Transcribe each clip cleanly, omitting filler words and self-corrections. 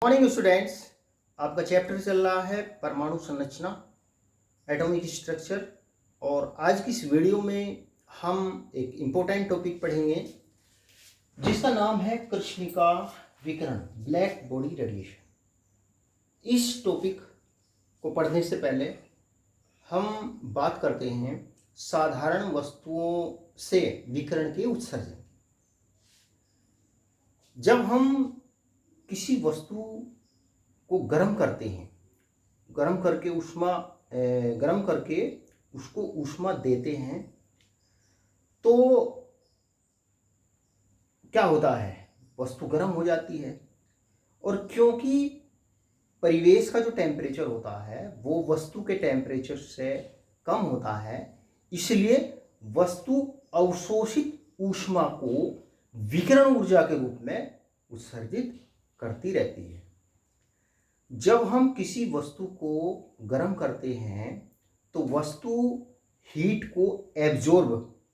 Morning students, आपका chapter चल रहा है परमाणु संरचना, एटॉमिक स्ट्रक्चर। और आज की इस वीडियो में हम एक इम्पोर्टेंट टॉपिक पढ़ेंगे जिसका नाम है कृष्णिका विकिरण, ब्लैक बॉडी रेडिएशन। इस टॉपिक को पढ़ने से पहले हम बात करते हैं साधारण वस्तुओं से विकिरण के उत्सर्जन। जब हम किसी वस्तु को गर्म करते हैं, गर्म करके उसको ऊष्मा देते हैं, तो क्या होता है, वस्तु गर्म हो जाती है। और क्योंकि परिवेश का जो टेम्परेचर होता है वो वस्तु के टेम्परेचर से कम होता है, इसलिए वस्तु अवशोषित ऊष्मा को विकिरण ऊर्जा के रूप में उत्सर्जित करती रहती है। जब हम किसी वस्तु को गर्म करते हैं तो वस्तु हीट को एब्जॉर्ब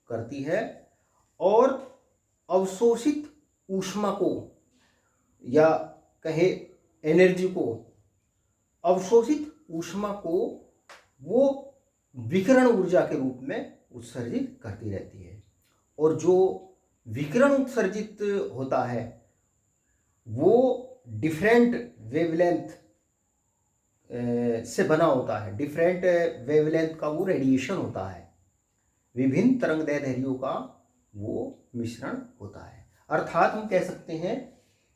करती है और अवशोषित ऊष्मा को, या कहे एनर्जी को, अवशोषित ऊष्मा को वो विकिरण ऊर्जा के रूप में उत्सर्जित करती रहती है। और जो विकिरण उत्सर्जित होता है वो डिफरेंट वेवलेंथ से बना होता है। डिफरेंट वेवलेंथ का वो रेडिएशन होता है, विभिन्न तरंगदैर्ध्यों का वो मिश्रण होता है। अर्थात हम कह सकते हैं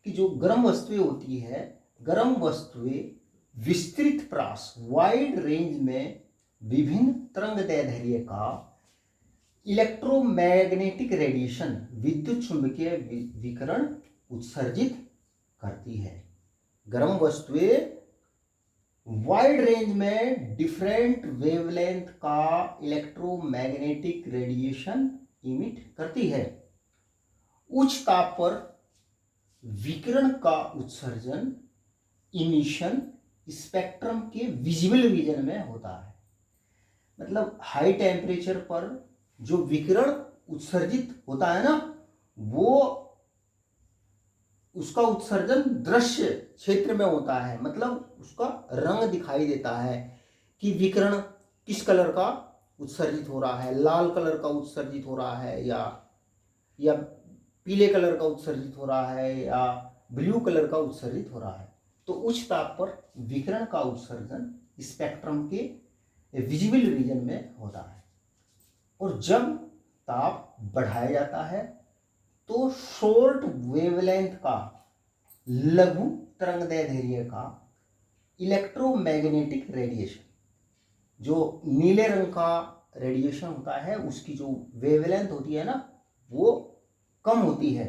कि जो गर्म वस्तुएं होती है, गर्म वस्तुएं विस्तृत प्रास, वाइड रेंज में विभिन्न तरंगदैर्ध्य का इलेक्ट्रोमैग्नेटिक रेडिएशन, विद्युत चुंबकीय विकिरण उत्सर्जित करती है। गर्म वस्तुएं वाइड रेंज में डिफरेंट वेवलेंथ का इलेक्ट्रोमैग्नेटिक रेडिएशन इमिट करती है। उच्च ताप पर विकिरण का उत्सर्जन इमिशन स्पेक्ट्रम के विजिबल रीजन में होता है। मतलब हाई टेम्परेचर पर जो विकिरण उत्सर्जित होता है ना, वो उसका उत्सर्जन दृश्य क्षेत्र में होता है। मतलब उसका रंग दिखाई देता है कि विकिरण किस कलर का उत्सर्जित हो रहा है, लाल कलर का उत्सर्जित हो रहा है या पीले कलर का उत्सर्जित हो रहा है या ब्लू कलर का उत्सर्जित हो रहा है। तो उच्च ताप पर विकिरण का उत्सर्जन स्पेक्ट्रम के विजिबल रीजन में होता है। और जब ताप बढ़ाया जाता है तो शॉर्ट वेवलेंथ का, लघु तरंगदैर्ध्य का इलेक्ट्रोमैग्नेटिक रेडिएशन, जो नीले रंग का रेडिएशन होता है, उसकी जो वेवलेंथ होती है ना वो कम होती है।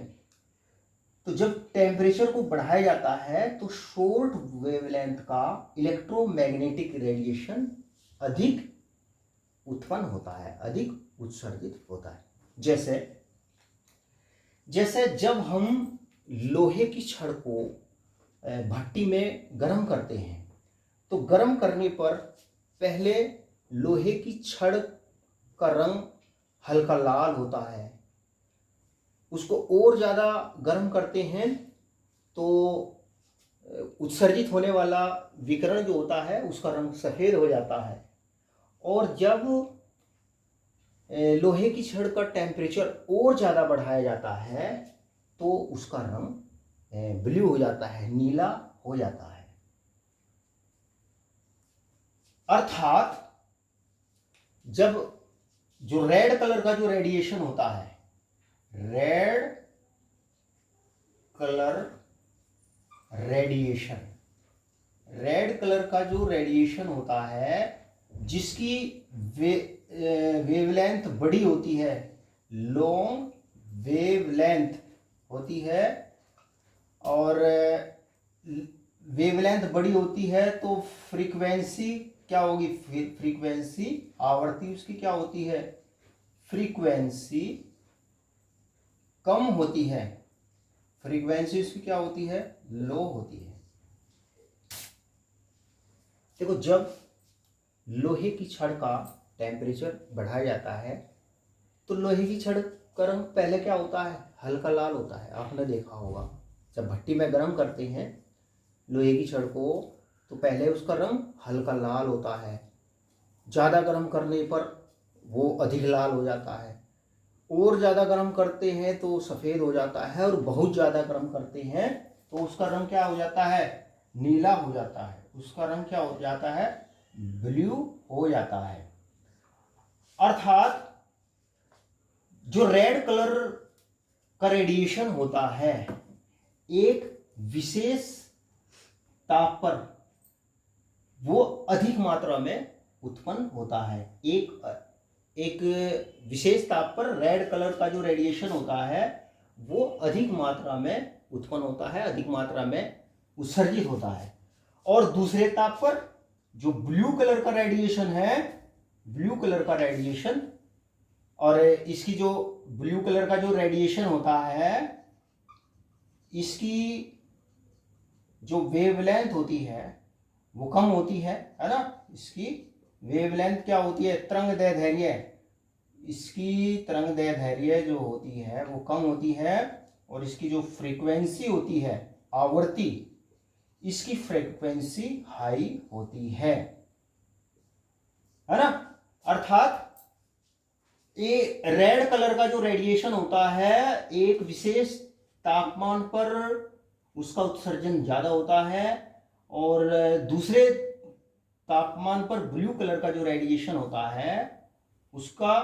तो जब टेम्परेचर को बढ़ाया जाता है तो शॉर्ट वेवलेंथ का इलेक्ट्रोमैग्नेटिक रेडिएशन अधिक उत्पन्न होता है, अधिक उत्सर्जित होता है। जैसे जब हम लोहे की छड़ को भट्टी में गर्म करते हैं तो गर्म करने पर पहले लोहे की छड़ का रंग हल्का लाल होता है। उसको और ज़्यादा गर्म करते हैं तो उत्सर्जित होने वाला विकिरण जो होता है उसका रंग सफ़ेद हो जाता है। और जब लोहे की छड़ का टेम्परेचर और ज़्यादा बढ़ाया जाता है तो उसका रंग ब्लू हो जाता है, नीला हो जाता है। अर्थात जब जो रेड कलर का जो रेडिएशन होता है, रेड कलर का जो रेडिएशन होता है जिसकी वेवलेंथ बड़ी होती है, लॉन्ग वेवलेंथ होती है, और वेवलेंथ बड़ी होती है तो फ्रीक्वेंसी क्या होगी, फ्रीक्वेंसी, आवृत्ति उसकी क्या होती है, फ्रीक्वेंसी कम होती है, फ्रीक्वेंसी उसकी क्या होती है, लो होती है। देखो, जब लोहे की छड़ का टेम्परेचर बढ़ाया जाता है तो लोहे की छड़ का रंग पहले क्या होता है, हल्का लाल होता है। आपने देखा होगा जब भट्टी में गर्म करते हैं लोहे की छड़ को, तो पहले उसका रंग हल्का लाल होता है, ज़्यादा गर्म करने पर वो अधिक लाल हो जाता है, और ज़्यादा गर्म करते हैं तो सफ़ेद हो जाता है, और बहुत ज़्यादा गर्म करते हैं तो उसका रंग क्या हो जाता है, नीला हो जाता है, उसका रंग क्या हो जाता है, ब्लू हो जाता है। अर्थात जो रेड कलर का रेडिएशन होता है एक विशेष ताप पर वो अधिक मात्रा में उत्पन्न होता है। एक विशेष ताप पर रेड कलर का जो रेडिएशन होता है वो अधिक मात्रा में उत्पन्न होता है, अधिक मात्रा में उत्सर्जित होता है। और दूसरे ताप पर जो ब्लू कलर का रेडिएशन है, ब्लू कलर का रेडिएशन, और इसकी जो ब्लू कलर का जो रेडिएशन होता है इसकी जो वेवलेंथ होती है वो कम होती है ना। इसकी वेवलेंथ क्या होती है, तरंगदैर्ध्य, इसकी तरंगदैर्ध्य जो होती है वो कम होती है, और इसकी जो फ्रीक्वेंसी होती है, आवृत्ति, इसकी फ्रीक्वेंसी हाई होती है ना। अर्थात ये रेड कलर का जो रेडिएशन होता है एक विशेष तापमान पर उसका उत्सर्जन ज्यादा होता है, और दूसरे तापमान पर ब्लू कलर का जो रेडिएशन होता है उसका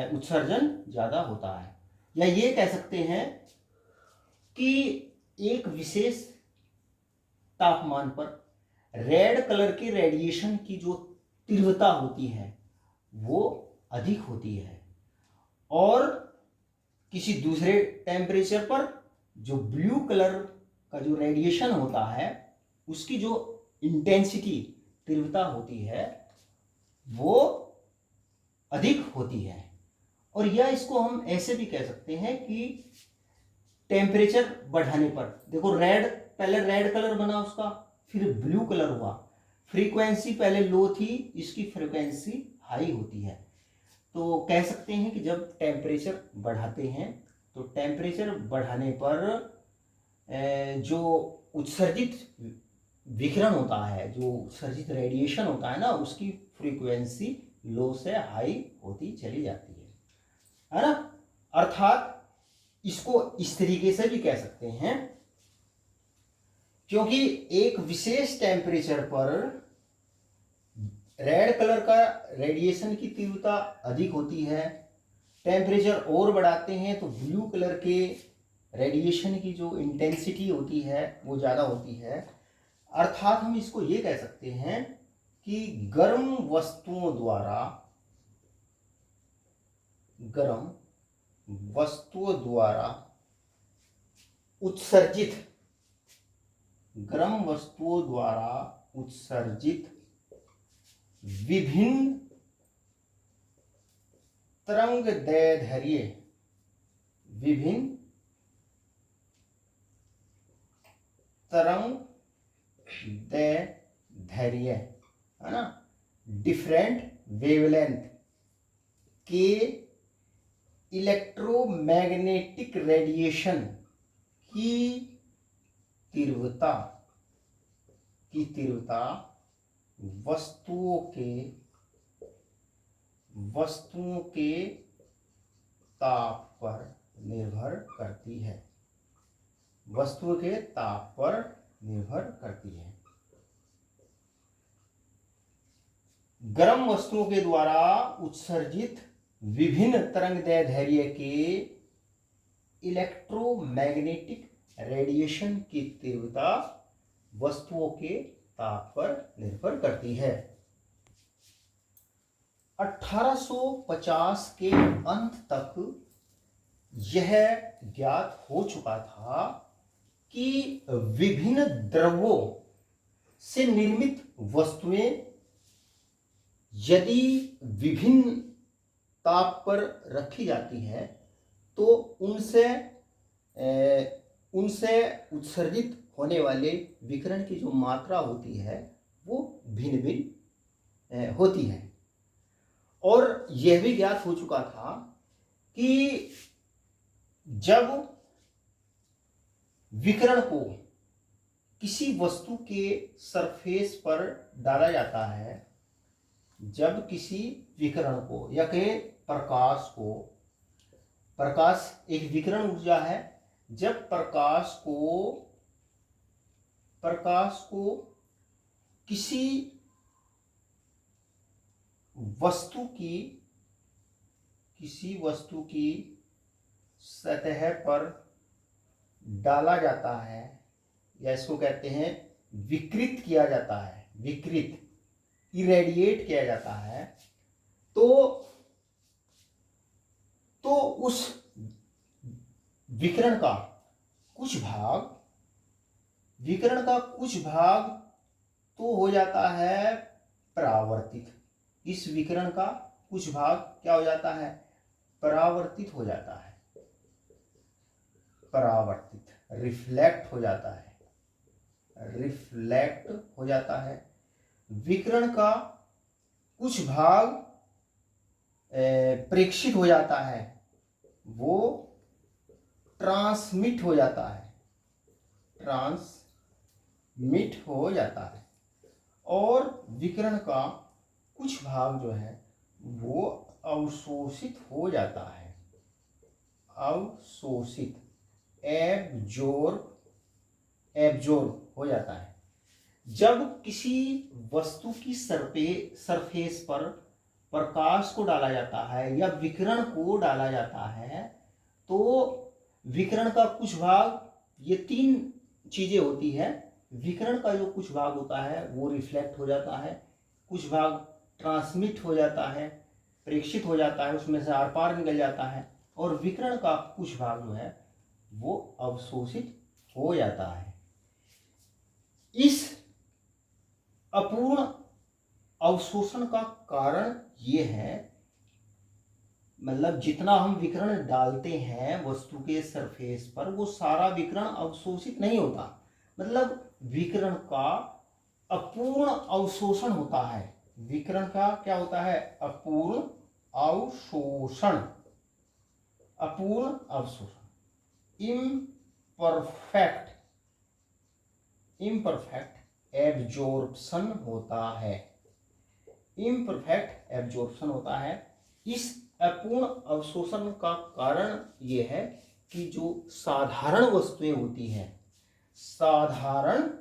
उत्सर्जन ज्यादा होता है। या ये कह सकते हैं कि एक विशेष तापमान पर रेड कलर की रेडिएशन की जो तीव्रता होती है वो अधिक होती है, और किसी दूसरे टेम्परेचर पर जो ब्लू कलर का जो रेडिएशन होता है उसकी जो इंटेंसिटी, तीव्रता होती है वो अधिक होती है। और या इसको हम ऐसे भी कह सकते हैं कि टेम्परेचर बढ़ाने पर, देखो रेड, पहले रेड कलर बना उसका, फिर ब्लू कलर हुआ, फ्रीक्वेंसी पहले लो थी, इसकी फ्रीक्वेंसी हाई होती है। तो कह सकते हैं कि जब टेम्परेचर बढ़ाते हैं तो टेम्परेचर बढ़ाने पर जो उत्सर्जित विकिरण होता है, जो उत्सर्जित रेडिएशन होता है ना, उसकी फ्रीक्वेंसी लो से हाई होती चली जाती है ना। अर्थात इसको इस तरीके से भी कह सकते हैं, क्योंकि एक विशेष टेम्परेचर पर रेड कलर का रेडिएशन की तीव्रता अधिक होती है, टेम्परेचर और बढ़ाते हैं तो ब्लू कलर के रेडिएशन की जो इंटेंसिटी होती है वो ज़्यादा होती है। अर्थात हम इसको ये कह सकते हैं कि गर्म वस्तुओं द्वारा उत्सर्जित विभिन्न तरंगदैर्ध्य है ना, डिफरेंट वेवलेंथ के इलेक्ट्रोमैग्नेटिक रेडिएशन की तीव्रता वस्तुओं के ताप पर निर्भर करती है, वस्तुओं के ताप पर निर्भर करती है। गर्म वस्तुओं के द्वारा उत्सर्जित विभिन्न तरंगदैर्ध्य के इलेक्ट्रोमैग्नेटिक रेडिएशन की तीव्रता वस्तुओं के ताप पर निर्भर करती है। 1850 के अंत तक यह ज्ञात हो चुका था कि विभिन्न द्रव्यों से निर्मित वस्तुएं यदि विभिन्न ताप पर रखी जाती है तो उनसे उत्सर्जित होने वाले विकिरण की जो मात्रा होती है वो भिन्न भिन्न होती है। और यह भी ज्ञात हो चुका था कि जब विकिरण को किसी वस्तु के सरफेस पर डाला जाता है जब किसी विकिरण को या के प्रकाश एक विकिरण ऊर्जा है। जब प्रकाश को किसी वस्तु की सतह पर डाला जाता है या इसको कहते हैं विकृत किया जाता है, इरेडिएट किया जाता है, तो उस विकिरण का कुछ भाग तो हो जाता है परावर्तित। इस विकिरण का कुछ भाग क्या हो जाता है? परावर्तित हो जाता है, रिफ्लेक्ट हो जाता है। विकिरण का कुछ भाग प्रेक्षित हो जाता है, वो ट्रांसमिट हो जाता है, और विकिरण का कुछ भाग जो है वो अवशोषित हो जाता है, एब्जॉर्ब हो जाता है। जब किसी वस्तु की सरफेस पर प्रकाश को डाला जाता है या विकिरण को डाला जाता है तो विकिरण का कुछ भाग, ये तीन चीजें होती है। विकिरण का जो कुछ भाग होता है वो रिफ्लेक्ट हो जाता है, कुछ भाग ट्रांसमिट हो जाता है, प्रेक्षित हो जाता है, उसमें से आर पार निकल जाता है, और विकिरण का कुछ भाग जो है वो अवशोषित हो जाता है। इस अपूर्ण अवशोषण का कारण ये है, मतलब जितना हम विकिरण डालते हैं वस्तु के सरफेस पर वो सारा विकिरण अवशोषित नहीं होता, मतलब विकिरण का अपूर्ण अवशोषण होता है। विकिरण का क्या होता है? अपूर्ण अवशोषण, इम्परफेक्ट एब्जॉर्प्शन होता है। इस अपूर्ण अवशोषण का कारण यह है कि जो साधारण वस्तुएं होती हैं, साधारण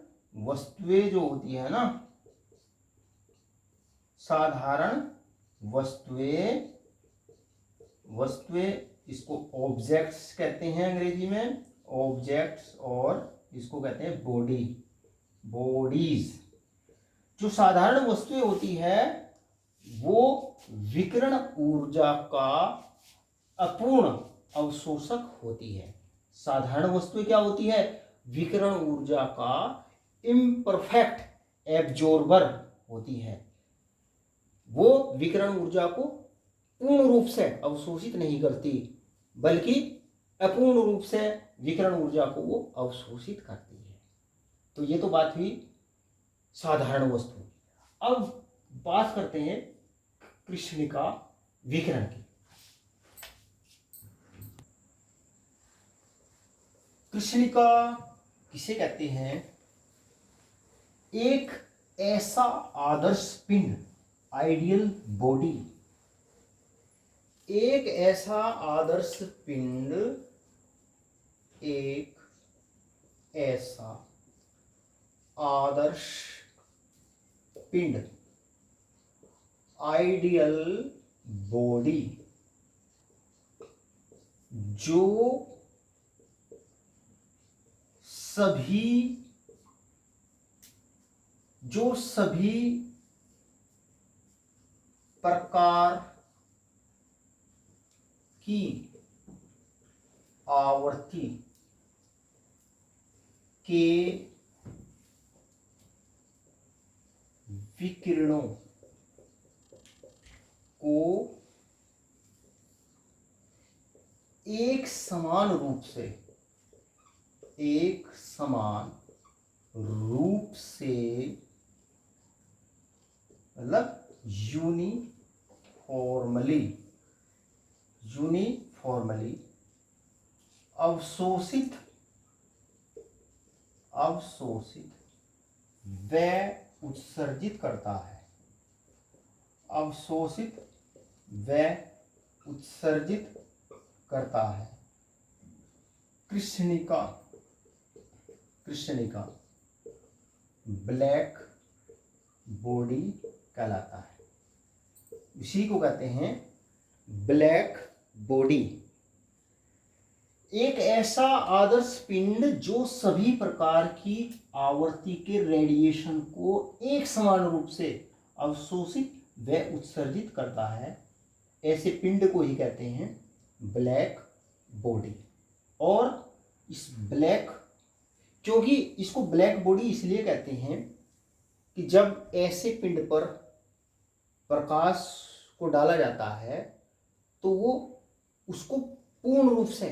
वस्तुएं इसको ऑब्जेक्ट्स कहते हैं अंग्रेजी में, ऑब्जेक्ट्स, और इसको कहते हैं बॉडीज। जो साधारण वस्तुएं होती है वो विकिरण ऊर्जा का अपूर्ण अवशोषक होती है। साधारण वस्तुएं क्या होती है? विकिरण ऊर्जा का इम्परफेक्ट एब्जॉर्बर होती है। वो विकिरण ऊर्जा को पूर्ण रूप से अवशोषित नहीं करती, बल्कि अपूर्ण रूप से विकिरण ऊर्जा को वो अवशोषित करती है। तो ये तो बात हुई साधारण वस्तु। अब बात करते हैं कृष्णिका विकिरण की। कृष्णिका किसे कहते हैं? एक ऐसा आदर्श पिंड, आइडियल बॉडी, एक ऐसा आदर्श पिंड, एक ऐसा आदर्श पिंड, आइडियल बॉडी, जो सभी प्रकार की आवृत्ति के विकिरणों को एक समान रूप से मतलब यूनिफॉर्मली अवशोषित व उत्सर्जित करता है, अवशोषित व उत्सर्जित करता है। कृष्णिका, कृष्णिका ब्लैक बॉडी कहलाता है। इसी को कहते हैं ब्लैक बॉडी। एक ऐसा आदर्श पिंड जो सभी प्रकार की आवर्ती के रेडिएशन को एक समान रूप से अवशोषित व उत्सर्जित करता है, ऐसे पिंड को ही कहते हैं ब्लैक बॉडी। और इस ब्लैक, क्योंकि इसको ब्लैक बॉडी इसलिए कहते हैं कि जब ऐसे पिंड पर प्रकाश को डाला जाता है तो वो उसको पूर्ण रूप से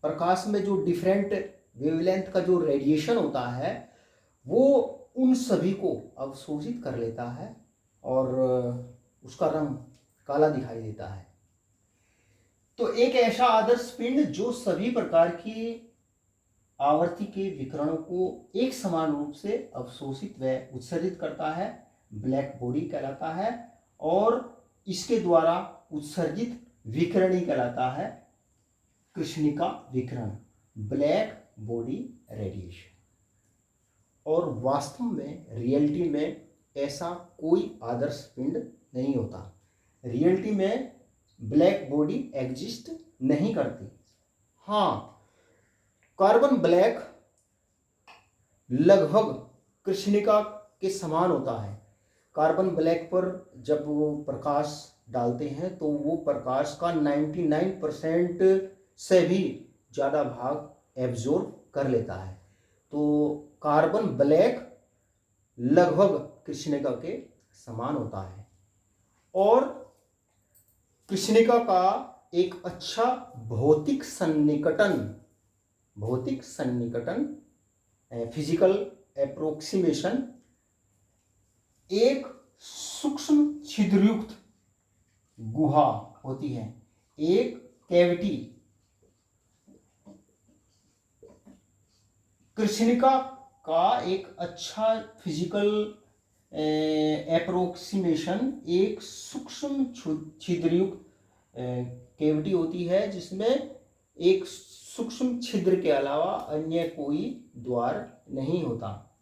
प्रकाश में जो डिफरेंट वेवलेंथ का जो रेडिएशन होता है वो उन सभी को अवशोषित कर लेता है और उसका रंग काला दिखाई देता है। तो एक ऐसा आदर्श पिंड जो सभी प्रकार की आवर्ती के विकिरणों को एक समान रूप से अवशोषित व उत्सर्जित करता है, ब्लैक बॉडी कहलाता है। और इसके द्वारा उत्सर्जित विकिरण ही कहलाता है कृष्णिका विकिरण, ब्लैक बॉडी रेडिएशन। और वास्तव में रियलिटी में ऐसा कोई आदर्श पिंड नहीं होता। रियलिटी में ब्लैक बॉडी एग्जिस्ट नहीं करती। हाँ, कार्बन ब्लैक लगभग कृष्णिका के समान होता है। कार्बन ब्लैक पर जब वो प्रकाश डालते हैं तो वो प्रकाश का 99% से भी ज़्यादा भाग एब्जॉर्ब कर लेता है। तो कार्बन ब्लैक लगभग कृष्णिका के समान होता है। और कृष्णिका का एक अच्छा भौतिक सन्निकटन फिजिकल एप्रोक्सीमेशन एक सूक्ष्म छिद्रयुक्त गुहा होती है, एक कैविटी। कृष्णिका का एक अच्छा फिजिकल एप्रोक्सीमेशन एक सूक्ष्म छिद्रयुक्त कैविटी होती है जिसमें एक सूक्ष्म छिद्र के अलावा अन्य कोई द्वार नहीं होता,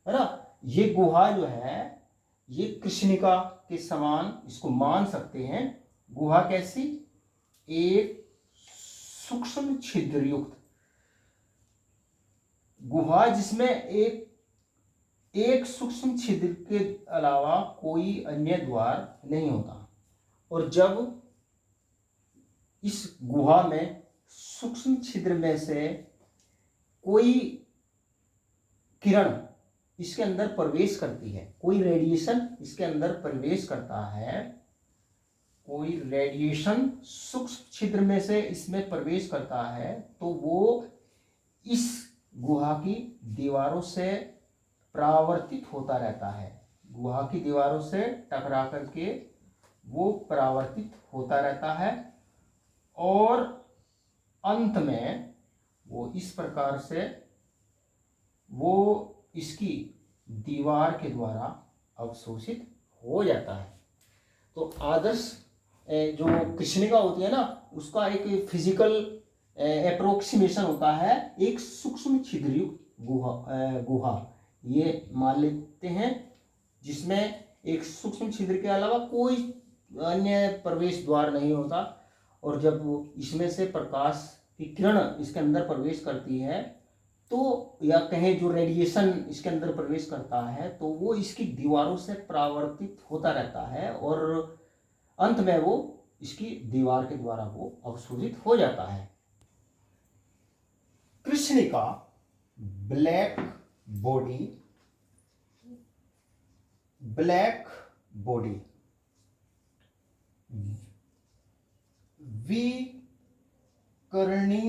है ना। ये गुहा जो है ये कृष्णिका के समान इसको मान सकते हैं। गुहा कैसी? एक सूक्ष्म छिद्रयुक्त गुहा जिसमें एक सूक्ष्म छिद्र के अलावा कोई अन्य द्वार नहीं होता। और जब इस गुहा में सूक्ष्म छिद्र में से कोई किरण इसके अंदर प्रवेश करती है, कोई रेडिएशन इसके अंदर प्रवेश करता है, कोई रेडिएशन सूक्ष्म छिद्र में से इसमें प्रवेश करता है, तो वो इस गुहा की दीवारों से परावर्तित होता रहता है। गुहा की दीवारों से टकरा करके वो परावर्तित होता रहता है और अंत में वो इस प्रकार से वो इसकी दीवार के द्वारा अवशोषित हो जाता है। तो आदर्श जो कृष्णिका होती है ना उसका एक फिजिकल एप्रोक्सीमेशन होता है एक सूक्ष्म छिद्रयुक्त गुहा ये मान लेते हैं जिसमें एक सूक्ष्म छिद्र के अलावा कोई अन्य प्रवेश द्वार नहीं होता। और जब इसमें से प्रकाश की किरण इसके अंदर प्रवेश करती है तो या कहें जो रेडिएशन इसके अंदर प्रवेश करता है तो वो इसकी दीवारों से परावर्तित होता रहता है और अंत में वो इसकी दीवार के द्वारा वो अवशोषित हो जाता है। कृष्णिका ब्लैक बॉडी विकिरणी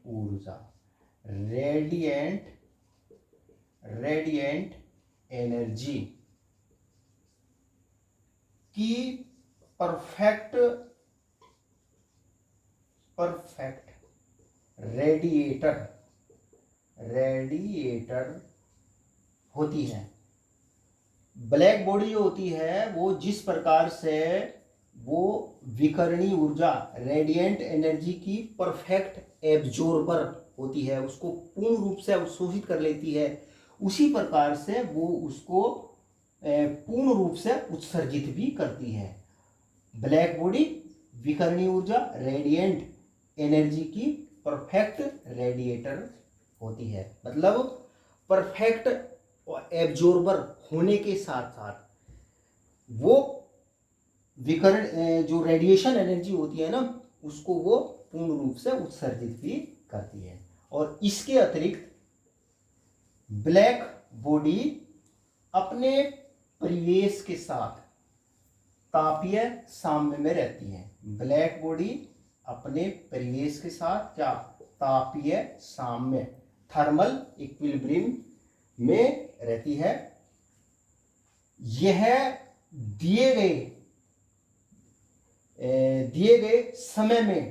ऊर्जा रेडिएंट एनर्जी की परफेक्ट रेडिएटर होती है। ब्लैक बॉडी जो होती है वो जिस प्रकार से वो विकर्णीय ऊर्जा रेडिएंट एनर्जी की परफेक्ट एब्जॉर्बर होती है, उसको पूर्ण रूप से अवशोषित कर लेती है, उसी प्रकार से वो उसको पूर्ण रूप से उत्सर्जित भी करती है। ब्लैक बॉडी विकर्णीय ऊर्जा रेडिएंट एनर्जी की परफेक्ट रेडिएटर होती है, मतलब परफेक्ट एब्जॉर्बर होने के साथ साथ वो विकर्ण जो रेडिएशन एनर्जी होती है ना, उसको वो पूर्ण रूप से उत्सर्जित भी करती है। और इसके अतिरिक्त ब्लैक बॉडी अपने परिवेश के साथ तापीय साम्य में रहती है। ब्लैक बॉडी अपने परिवेश के साथ क्या तापीय साम्य थर्मल इक्विलिब्रियम में रहती है। यह दिए गए समय में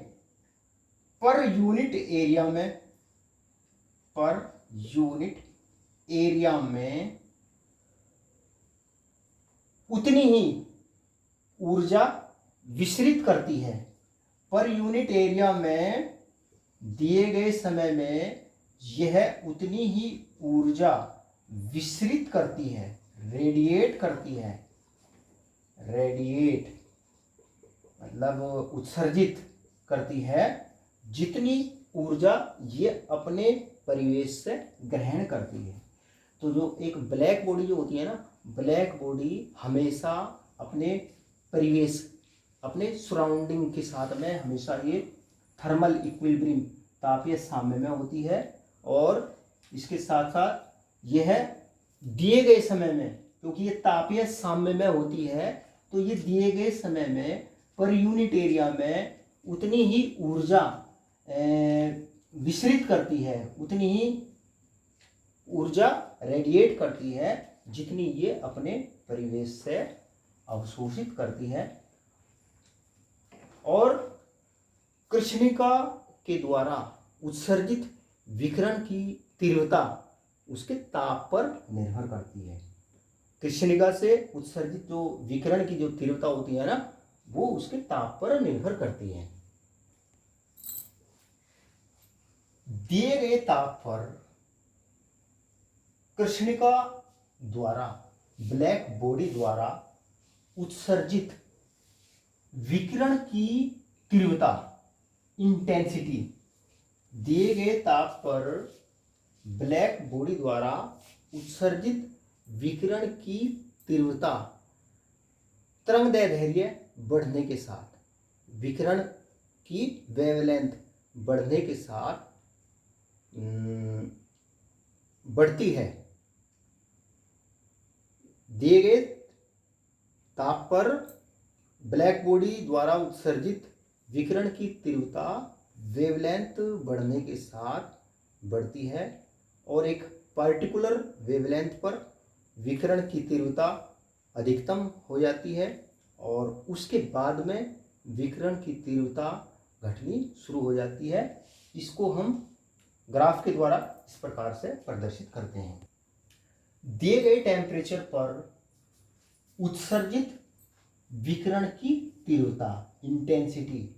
पर यूनिट एरिया में उतनी ही ऊर्जा विसरित करती है। पर यूनिट एरिया में दिए गए समय में यह उतनी ही ऊर्जा विसरित करती है, रेडिएट करती है। रेडिएट मतलब उत्सर्जित करती है जितनी ऊर्जा ये अपने परिवेश से ग्रहण करती है। तो जो एक ब्लैक बॉडी जो होती है ना, ब्लैक बॉडी हमेशा अपने परिवेश अपने सराउंडिंग के साथ में हमेशा ये थर्मल इक्विलिब्रियम तापीय साम्य में होती है। और इसके साथ साथ यह दिए गए समय में, क्योंकि ये तापीय साम्य में होती है, तो ये दिए गए समय में पर यूनिट एरिया में उतनी ही ऊर्जा विसरित करती है, उतनी ही ऊर्जा रेडिएट करती है जितनी ये अपने परिवेश से अवशोषित करती है। और कृष्णिका के द्वारा उत्सर्जित विकिरण की तीव्रता उसके ताप पर निर्भर करती है। कृष्णिका से उत्सर्जित जो विकिरण की जो तीव्रता होती है ना, वो उसके ताप पर निर्भर करती है। दिए गए ताप पर कृष्णिका द्वारा ब्लैक बॉडी द्वारा उत्सर्जित विकिरण की तीव्रता इंटेंसिटी, दिए गए ताप पर ब्लैक बॉडी द्वारा उत्सर्जित विकिरण की तीव्रता तरंगदैर्ध्य बढ़ने के साथ, विकिरण की वेवलेंथ बढ़ने के साथ बढ़ती है। दिए गए ताप पर ब्लैक बॉडी द्वारा उत्सर्जित विकिरण की तीव्रता वेवलेंथ बढ़ने के साथ बढ़ती है और एक पार्टिकुलर वेवलेंथ पर विकिरण की तीव्रता अधिकतम हो जाती है और उसके बाद में विकिरण की तीव्रता घटनी शुरू हो जाती है। इसको हम ग्राफ के द्वारा इस प्रकार से प्रदर्शित करते हैं। दिए गए टेम्परेचर पर उत्सर्जित विकिरण की तीव्रता इंटेंसिटी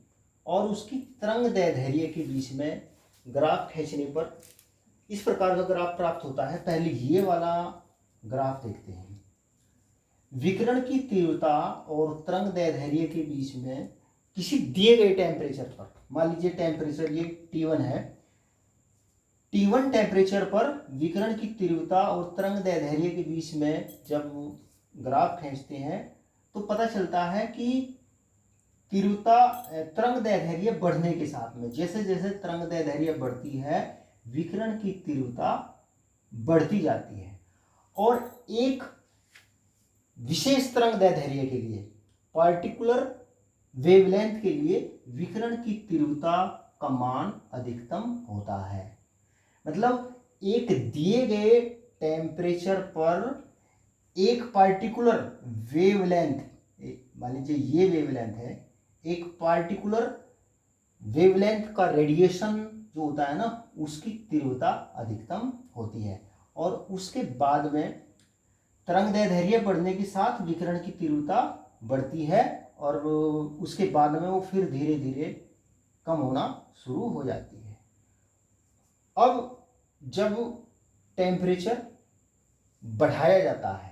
और उसकी तरंगदैर्ध्य के बीच में ग्राफ खींचने पर इस प्रकार का ग्राफ प्राप्त होता है। पहले ये वाला ग्राफ देखते हैं। विकिरण की तीव्रता और तरंगदैर्ध्य के बीच में किसी दिए गए टेम्परेचर पर, मान लीजिए टेम्परेचर ये T1 है, T1 टेम्परेचर पर विकिरण की तीव्रता और तरंगदैर्ध्य के बीच में जब ग्राफ खींचते हैं तो पता चलता है कि तीव्रता तरंगदैर्ध्य बढ़ने के साथ में, जैसे जैसे तरंगदैर्ध्य बढ़ती है विकिरण की तीव्रता बढ़ती जाती है और एक विशेष तरंगदैर्ध्य के लिए, पार्टिकुलर वेवलेंथ के लिए विकिरण की तीव्रता का मान अधिकतम होता है। मतलब एक दिए गए टेम्परेचर पर एक पार्टिकुलर वेवलेंथ, मान लीजिए ये वेवलेंथ है, एक पार्टिकुलर वेवलेंथ का रेडिएशन जो होता है ना उसकी तीव्रता अधिकतम होती है, और उसके बाद में तरंगदैर्ध्य बढ़ने के साथ विकिरण की तीव्रता बढ़ती है, और उसके बाद में वो फिर धीरे धीरे कम होना शुरू हो जाती है। अब जब टेम्परेचर बढ़ाया जाता है,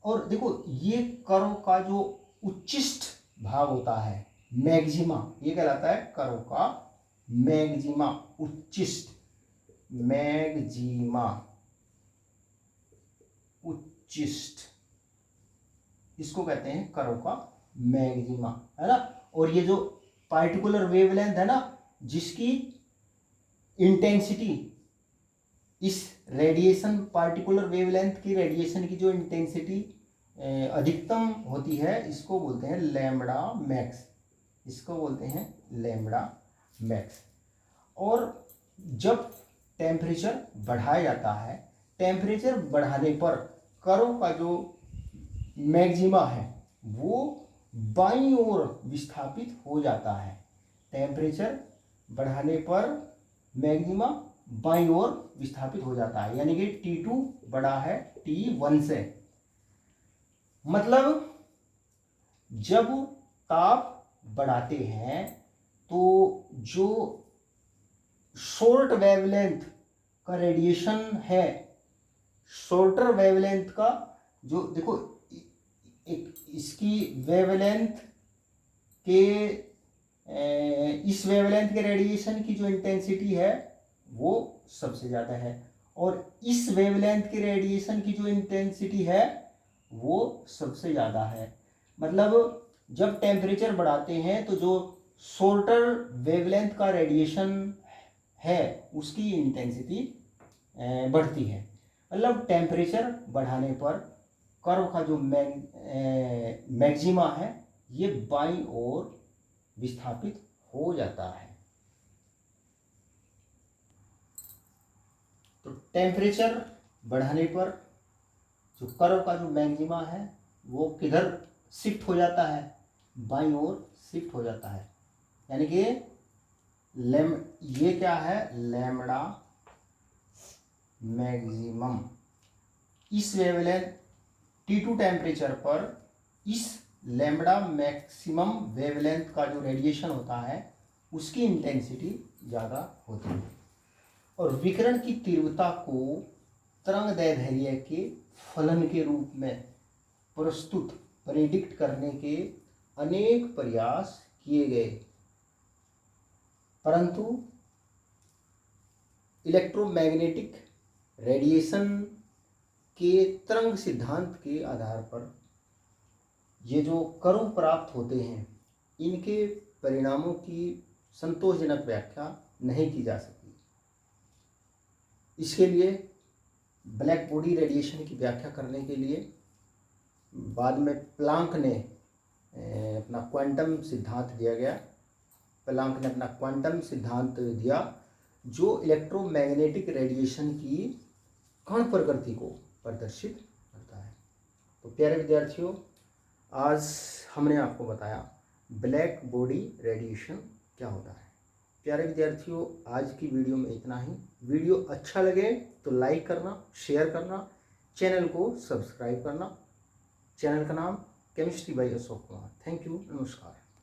और देखो ये कर्व का जो उच्चिष्ट भाग होता है मैक्सिमा, ये कहलाता है कर्व का मैक्सिमा, उच्चिष्ट, मैक्सिमा, उच्चिष्ट, इसको कहते हैं कर्व का मैक्सिमा, है ना। और ये जो पार्टिकुलर वेवलेंथ है ना, जिसकी इंटेंसिटी, इस रेडिएशन, पार्टिकुलर वेवलेंथ की रेडिएशन की जो इंटेंसिटी अधिकतम होती है, इसको बोलते हैं लैम्बडा मैक्स, इसको बोलते हैं लैम्बडा मैक्स। और जब टेम्परेचर बढ़ाया जाता है, टेम्परेचर बढ़ाने पर कर्व का जो मैक्सिमा है वो बाईं ओर विस्थापित हो जाता है। टेम्परेचर बढ़ाने पर मैक्सिमा बाईं ओर विस्थापित हो जाता है, यानी कि T2 बड़ा है T1 से। मतलब जब ताप बढ़ाते हैं तो जो शॉर्ट वेवलेंथ का रेडिएशन है, शॉर्टर वेवलेंथ का जो, देखो एक इसकी वेवलेंथ के, इस वेवलेंथ के रेडिएशन की जो इंटेंसिटी है वो सबसे ज़्यादा है, और इस वेवलेंथ के रेडिएशन की जो इंटेंसिटी है वो सबसे ज़्यादा है। मतलब जब टेम्परेचर बढ़ाते हैं तो जो शॉर्टर वेवलेंथ का रेडिएशन है उसकी इंटेंसिटी बढ़ती है। मतलब टेम्परेचर बढ़ाने पर कर्व का जो मैक्सिमा है ये बाईं ओर विस्थापित हो जाता है। तो टेम्परेचर बढ़ाने पर जो कर्व का जो मैक्सिमा है वो किधर शिफ्ट हो जाता है, बाईं ओर शिफ्ट हो जाता है, यानी कि ये क्या है, लैम्बडा मैक्सिमम। इस वेवलेंथ T2 टेम्परेचर पर इस लैम्बडा मैक्सिमम वेवलेंथ का जो रेडिएशन होता है उसकी इंटेंसिटी ज़्यादा होती है, और विकिरण की तीव्रता को तरंगदैर्ध्य के फलन के रूप में प्रस्तुत, प्रेडिक्ट करने के अनेक प्रयास किए गए, परंतु इलेक्ट्रोमैग्नेटिक रेडिएशन के तरंग सिद्धांत के आधार पर ये जो कर्व प्राप्त होते हैं इनके परिणामों की संतोषजनक व्याख्या नहीं की जा सकी। इसके लिए ब्लैक बॉडी रेडिएशन की व्याख्या करने के लिए बाद में प्लांक ने अपना क्वांटम सिद्धांत दिया गया। प्लांक ने अपना क्वांटम सिद्धांत दिया जो इलेक्ट्रोमैग्नेटिक रेडिएशन की कण प्रकृति को प्रदर्शित करता है। तो प्यारे विद्यार्थियों, आज हमने आपको बताया ब्लैक बॉडी रेडिएशन क्या होता है। प्यारे विद्यार्थियों, आज की वीडियो में इतना ही। वीडियो अच्छा लगे तो लाइक करना, शेयर करना, चैनल को सब्सक्राइब करना। चैनल का नाम chemistry bye Ashok Kumar. Thank you, नमस्कार।